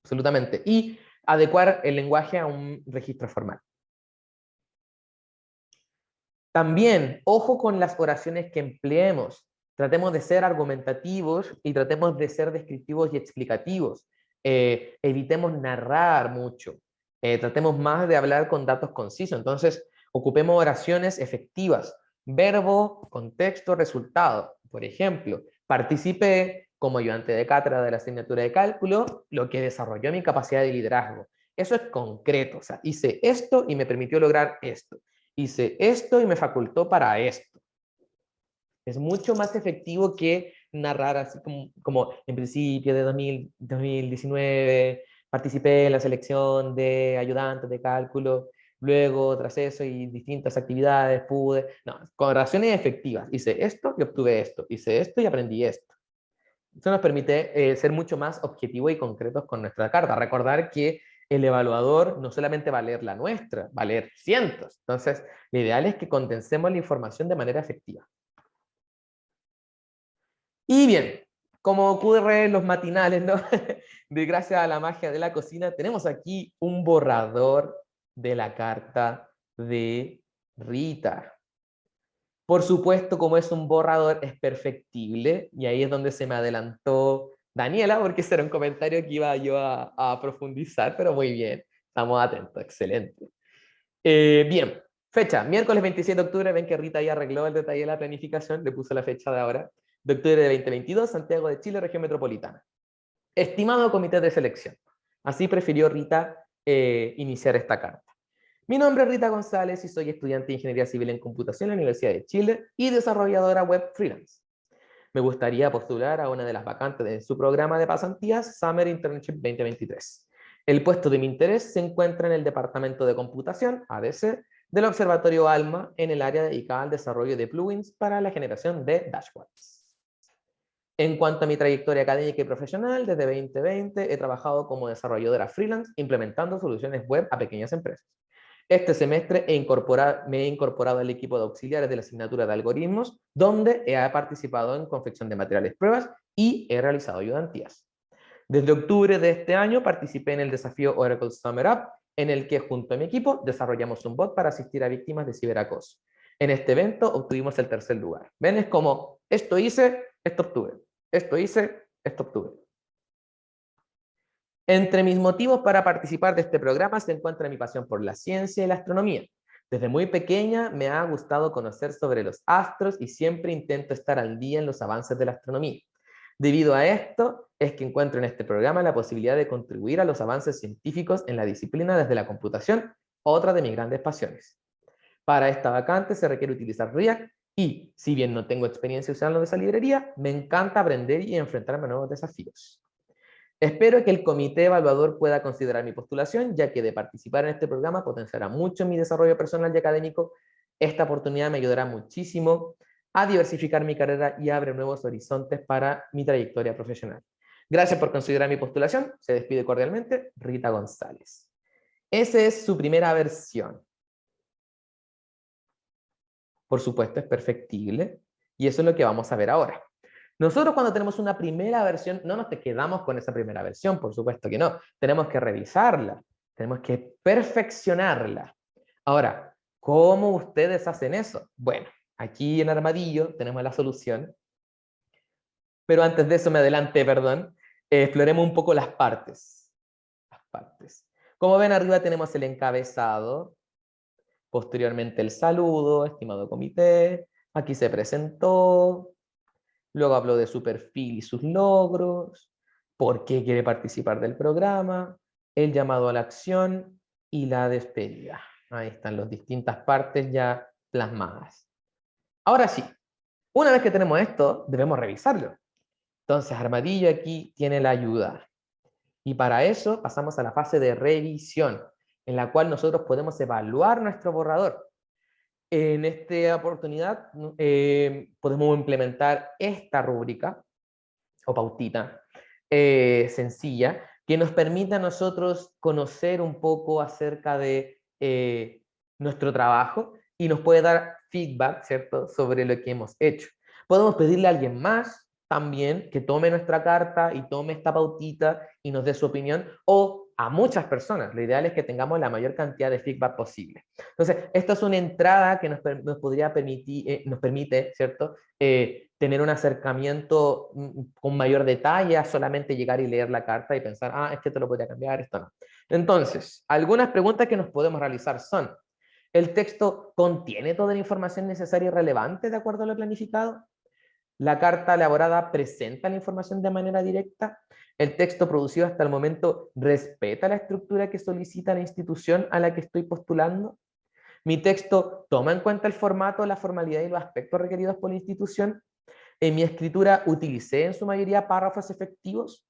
Absolutamente. Y adecuar el lenguaje a un registro formal. También, ojo con las oraciones que empleemos. Tratemos de ser argumentativos y tratemos de ser descriptivos y explicativos. Evitemos narrar mucho. Tratemos más de hablar con datos concisos. Entonces, ocupemos oraciones efectivas. Verbo, contexto, resultado. Por ejemplo, participé como ayudante de cátedra de la asignatura de cálculo, lo que desarrolló mi capacidad de liderazgo. Eso es concreto. O sea, hice esto y me permitió lograr esto. Hice esto y me facultó para esto. Es mucho más efectivo que narrar así como en principio de 2019 participé en la selección de ayudantes de cálculo, luego tras eso y distintas actividades pude, no, con razones efectivas, hice esto y obtuve esto, hice esto y aprendí esto. Eso nos permite ser mucho más objetivos y concretos con nuestra carta. Recordar que el evaluador no solamente va a leer la nuestra, va a leer cientos. Entonces, lo ideal es que condensemos la información de manera efectiva. Y bien, como ocurre en los matinales, ¿no? De gracias a la magia de la cocina, tenemos aquí un borrador de la carta de Rita. Por supuesto, como es un borrador, es perfectible, y ahí es donde se me adelantó Daniela, porque ese era un comentario que iba yo a profundizar, pero muy bien, estamos atentos, excelente. Bien, fecha, miércoles 27 de octubre, ven que Rita ya arregló el detalle de la planificación, le puso la fecha de ahora, de octubre de 2022, Santiago de Chile, región metropolitana. Estimado comité de selección, así prefirió Rita iniciar esta carta. Mi nombre es Rita González y soy estudiante de Ingeniería Civil en Computación en la Universidad de Chile y desarrolladora web freelance. Me gustaría postular a una de las vacantes de su programa de pasantías Summer Internship 2023. El puesto de mi interés se encuentra en el Departamento de Computación, ADC, del Observatorio ALMA en el área dedicada al desarrollo de plugins para la generación de dashboards. En cuanto a mi trayectoria académica y profesional, desde 2020 he trabajado como desarrolladora freelance implementando soluciones web a pequeñas empresas. Este semestre me he incorporado al equipo de auxiliares de la asignatura de algoritmos, donde he participado en confección de materiales pruebas y he realizado ayudantías. Desde octubre de este año participé en el desafío Oracle Summer Up, en el que junto a mi equipo desarrollamos un bot para asistir a víctimas de ciberacoso. En este evento obtuvimos el tercer lugar. ¿Ven? Es como, esto hice, esto obtuve. Esto hice, esto obtuve. Entre mis motivos para participar de este programa se encuentra mi pasión por la ciencia y la astronomía. Desde muy pequeña me ha gustado conocer sobre los astros y siempre intento estar al día en los avances de la astronomía. Debido a esto, es que encuentro en este programa la posibilidad de contribuir a los avances científicos en la disciplina desde la computación, otra de mis grandes pasiones. Para esta vacante se requiere utilizar React y, si bien no tengo experiencia usando esa librería, me encanta aprender y enfrentarme a nuevos desafíos. Espero que el comité evaluador pueda considerar mi postulación, ya que de participar en este programa potenciará mucho mi desarrollo personal y académico. Esta oportunidad me ayudará muchísimo a diversificar mi carrera y abre nuevos horizontes para mi trayectoria profesional. Gracias por considerar mi postulación. Se despide cordialmente Rita González. Esa es su primera versión. Por supuesto, es perfectible y eso es lo que vamos a ver ahora. Nosotros cuando tenemos una primera versión, no nos quedamos con esa primera versión, por supuesto que no. Tenemos que revisarla, tenemos que perfeccionarla. Ahora, ¿cómo ustedes hacen eso? Bueno, aquí en Armadillo tenemos la solución, pero antes de eso me adelanté, perdón. Exploremos un poco las partes. Las partes. Como ven, arriba tenemos el encabezado, posteriormente el saludo, estimado comité, aquí se presentó, luego habló de su perfil y sus logros, por qué quiere participar del programa, el llamado a la acción y la despedida. Ahí están las distintas partes ya plasmadas. Ahora sí, una vez que tenemos esto, debemos revisarlo. Entonces, Armadillo aquí tiene la ayuda. Y para eso pasamos a la fase de revisión, en la cual nosotros podemos evaluar nuestro borrador. En esta oportunidad podemos implementar esta rúbrica o pautita sencilla que nos permita a nosotros conocer un poco acerca de nuestro trabajo y nos puede dar feedback, ¿cierto?, sobre lo que hemos hecho. Podemos pedirle a alguien más también que tome nuestra carta y tome esta pautita y nos dé su opinión, o a muchas personas. Lo ideal es que tengamos la mayor cantidad de feedback posible. Entonces, esta es una entrada que nos podría permitir, nos permite, ¿cierto?, tener un acercamiento con mayor detalle a solamente llegar y leer la carta y pensar, ah, es que te lo podría cambiar, esto no. Entonces, algunas preguntas que nos podemos realizar son, ¿el texto contiene toda la información necesaria y relevante de acuerdo a lo planificado? ¿La carta elaborada presenta la información de manera directa? ¿El texto producido hasta el momento respeta la estructura que solicita la institución a la que estoy postulando? ¿Mi texto toma en cuenta el formato, la formalidad y los aspectos requeridos por la institución? ¿En mi escritura utilicé en su mayoría párrafos efectivos?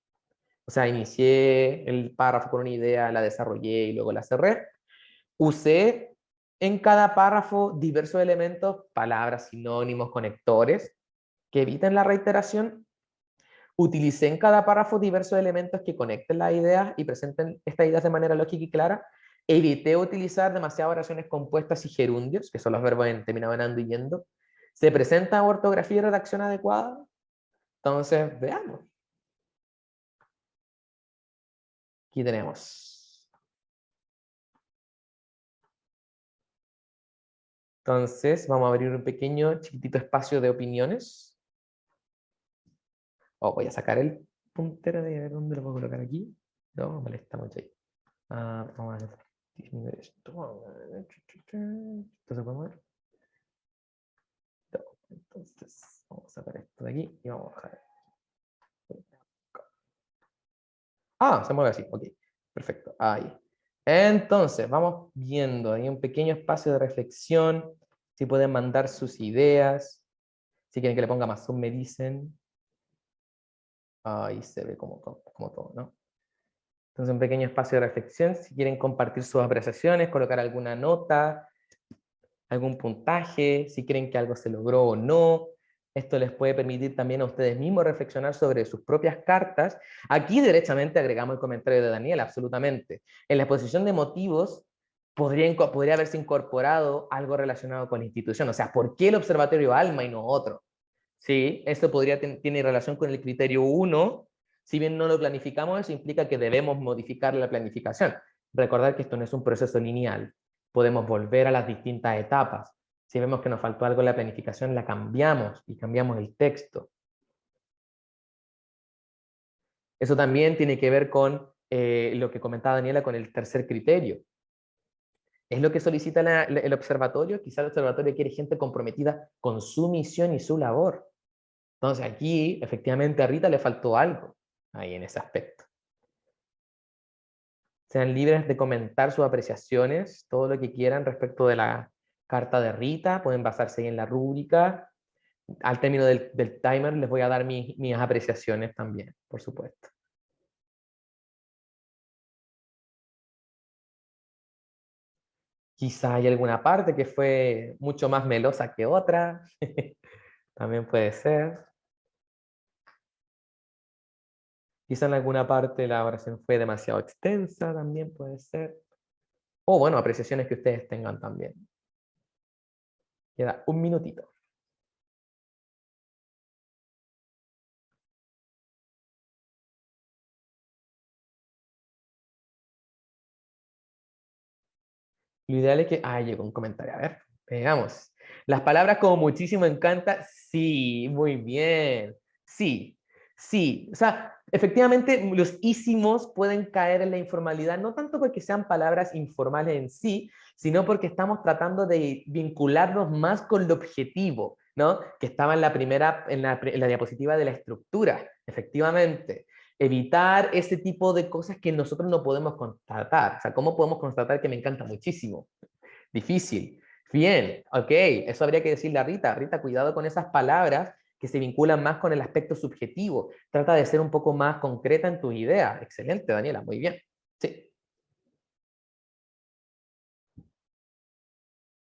O sea, inicié el párrafo con una idea, la desarrollé y luego la cerré. ¿Usé en cada párrafo diversos elementos, palabras, sinónimos, conectores, que eviten la reiteración? ¿Utilicé en cada párrafo diversos elementos que conecten las ideas y presenten estas ideas de manera lógica y clara? ¿Evité utilizar demasiadas oraciones compuestas y gerundios, que son los verbos en terminado en ando y yendo? ¿Se presenta ortografía y redacción adecuada? Entonces, veamos. Aquí tenemos. Entonces, vamos a abrir un pequeño, chiquitito espacio de opiniones. Oh, voy a sacar el puntero de dónde lo puedo colocar aquí. No, molesta mucho ahí. Vamos a disminuir esto. ¿Esto se puede mover? No. Entonces, vamos a sacar esto de aquí y vamos a bajar. Ah, se mueve así. Ok, perfecto. Ahí. Entonces, vamos viendo ahí un pequeño espacio de reflexión. Si pueden mandar sus ideas. Si quieren que le ponga más zoom, me dicen. Ahí se ve como todo, ¿no? Entonces, un pequeño espacio de reflexión. Si quieren compartir sus apreciaciones, colocar alguna nota, algún puntaje, si creen que algo se logró o no. Esto les puede permitir también a ustedes mismos reflexionar sobre sus propias cartas. Aquí derechamente agregamos el comentario de Daniel, absolutamente. En la exposición de motivos podría haberse incorporado algo relacionado con la institución. O sea, ¿por qué el Observatorio Alma y no otro? Sí, esto tiene relación con el criterio 1. Si bien no lo planificamos, eso implica que debemos modificar la planificación. Recordar que esto no es un proceso lineal. Podemos volver a las distintas etapas. Si vemos que nos faltó algo en la planificación, la cambiamos y cambiamos el texto. Eso también tiene que ver con lo que comentaba Daniela con el tercer criterio. ¿Es lo que solicita el observatorio? Quizá el observatorio quiere gente comprometida con su misión y su labor. Entonces aquí, efectivamente, a Rita le faltó algo ahí en ese aspecto. Sean libres de comentar sus apreciaciones, todo lo que quieran respecto de la carta de Rita, pueden basarse ahí en la rúbrica. Al término del timer les voy a dar mis apreciaciones también, por supuesto. Quizá hay alguna parte que fue mucho más melosa que otra, también puede ser. Quizá en alguna parte la oración fue demasiado extensa, también puede ser. O bueno, apreciaciones que ustedes tengan también. Queda un minutito. Lo ideal es que... Ah, llegó un comentario. A ver, veamos. Las palabras como muchísimo encanta. Sí, muy bien. Sí, sí. O sea, efectivamente, los ísimos pueden caer en la informalidad, no tanto porque sean palabras informales en sí, sino porque estamos tratando de vincularnos más con el objetivo, ¿no? Que estaba en la primera, en la diapositiva de la estructura, efectivamente. Evitar ese tipo de cosas que nosotros no podemos constatar. O sea, ¿cómo podemos constatar que me encanta muchísimo? Difícil. Bien, ok, eso habría que decirle a Rita. Rita, cuidado con esas palabras que se vinculan más con el aspecto subjetivo. Trata de ser un poco más concreta en tus ideas. Excelente, Daniela, muy bien. Sí.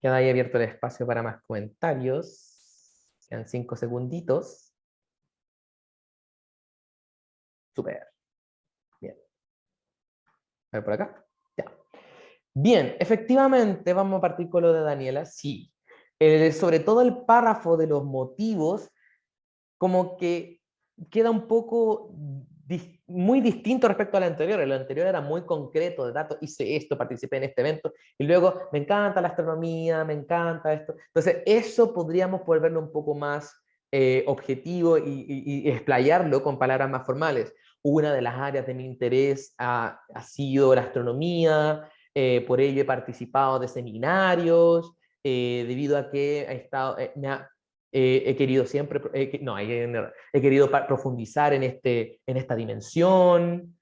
Queda ahí abierto el espacio para más comentarios. Quedan 5 segunditos. Súper. Bien. A ver por acá. Ya. Bien, efectivamente, vamos a partir con lo de Daniela. Sí. Sobre todo el párrafo de los motivos, como que queda un poco muy distinto respecto al anterior. El anterior era muy concreto, de datos, hice esto, participé en este evento, y luego me encanta la astronomía, me encanta esto. Entonces, eso podríamos volverlo un poco más objetivo y explayarlo con palabras más formales. Una de las áreas de mi interés ha sido la astronomía, por ello he participado de seminarios, debido a que he querido siempre, no, he querido profundizar en esta dimensión.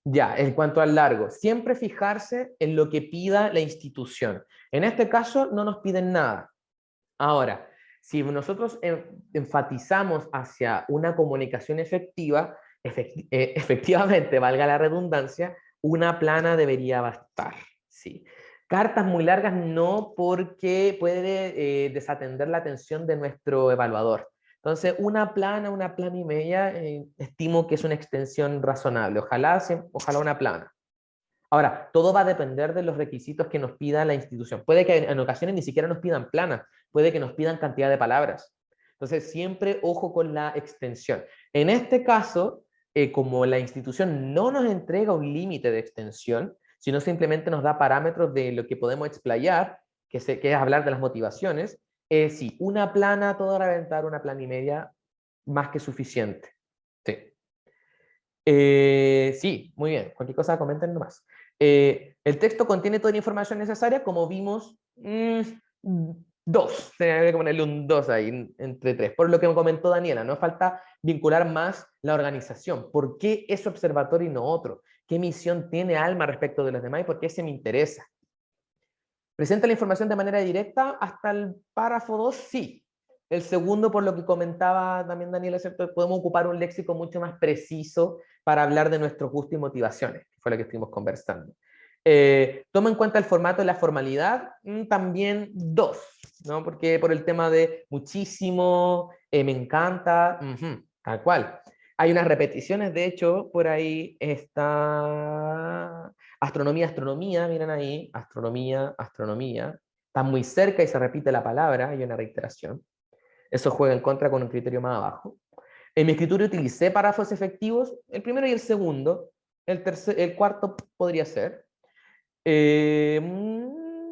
Ya, en cuanto al largo, siempre fijarse en lo que pida la institución. En este caso no nos piden nada. Ahora, si nosotros enfatizamos hacia una comunicación efectiva, efectivamente, valga la redundancia, una plana debería bastar. Sí. Cartas muy largas no, porque puede desatender la atención de nuestro evaluador. Entonces, una plana y media, estimo que es una extensión razonable. Ojalá una plana. Ahora, todo va a depender de los requisitos que nos pida la institución. Puede que en ocasiones ni siquiera nos pidan planas, puede que nos pidan cantidad de palabras. Entonces, siempre ojo con la extensión. En este caso, como la institución no nos entrega un límite de extensión, sino simplemente nos da parámetros de lo que podemos explayar, que es hablar de las motivaciones, sí, una plana, todo reventar, una plana y media, más que suficiente. Sí. Sí, muy bien. Cualquier cosa comenten nomás. El texto contiene toda la información necesaria, como vimos, dos. Tenía que ponerle un 2 ahí, entre 3. Por lo que me comentó Daniela, no falta vincular más la organización. ¿Por qué es observatorio y no otro? ¿Qué misión tiene Alma respecto de los demás y por qué se me interesa? ¿Presenta la información de manera directa hasta el párrafo 2? Sí. El segundo, por lo que comentaba también Daniela, ¿cierto? Podemos ocupar un léxico mucho más preciso para hablar de nuestros gustos y motivaciones, que fue lo que estuvimos conversando. Toma en cuenta el formato y la formalidad, también 2, ¿no? Porque por el tema de muchísimo, me encanta, tal cual. Hay unas repeticiones, de hecho, por ahí está astronomía, astronomía, miren ahí, astronomía, astronomía. Está muy cerca y se repite la palabra, hay una reiteración. Eso juega en contra con un criterio más abajo. En mi escritura utilicé párrafos efectivos, el primero y el segundo. El cuarto podría ser.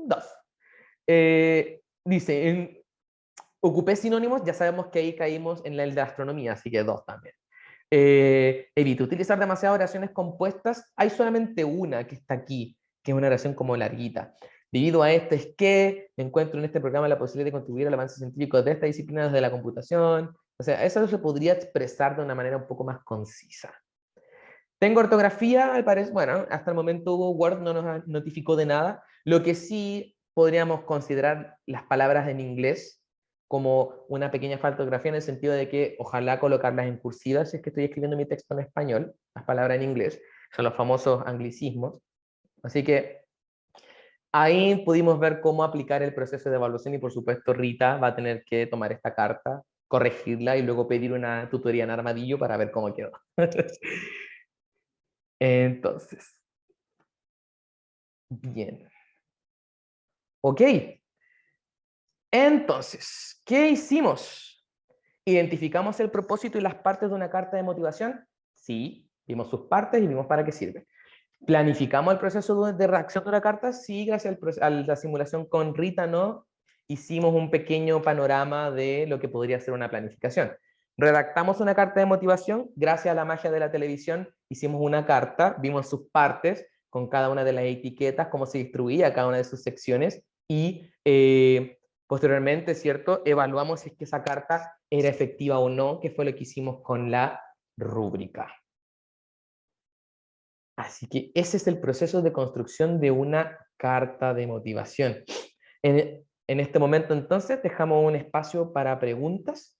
Dos. Dice, ocupé sinónimos, ya sabemos que ahí caímos en el de astronomía, así que dos también. Evito utilizar demasiadas oraciones compuestas. Hay solamente una que está aquí, que es una oración como larguita. Debido a esto es que encuentro en este programa la posibilidad de contribuir al avance científico de esta disciplina desde la computación. O sea, eso se podría expresar de una manera un poco más concisa. Tengo ortografía, al parecer, bueno, hasta el momento Word no nos notificó de nada. Lo que sí podríamos considerar las palabras en inglés como una pequeña falta de ortografía, en el sentido de que ojalá colocarlas en cursiva si es que estoy escribiendo mi texto en español, las palabras en inglés, son los famosos anglicismos. Así que ahí pudimos ver cómo aplicar el proceso de evaluación, y por supuesto Rita va a tener que tomar esta carta, corregirla y luego pedir una tutoría en Armadillo para ver cómo quedó. Entonces, bien. Ok. Entonces, ¿qué hicimos? ¿Identificamos el propósito y las partes de una carta de motivación? Sí, vimos sus partes y vimos para qué sirve. ¿Planificamos el proceso de redacción de una carta? Sí, gracias a la simulación con Rita, ¿no? Hicimos un pequeño panorama de lo que podría ser una planificación. Redactamos una carta de motivación, gracias a la magia de la televisión, hicimos una carta, vimos sus partes, con cada una de las etiquetas, cómo se distribuía cada una de sus secciones, y posteriormente, ¿cierto? Evaluamos si es que esa carta era efectiva o no, que fue lo que hicimos con la rúbrica. Así que ese es el proceso de construcción de una carta de motivación. En este momento entonces dejamos un espacio para preguntas.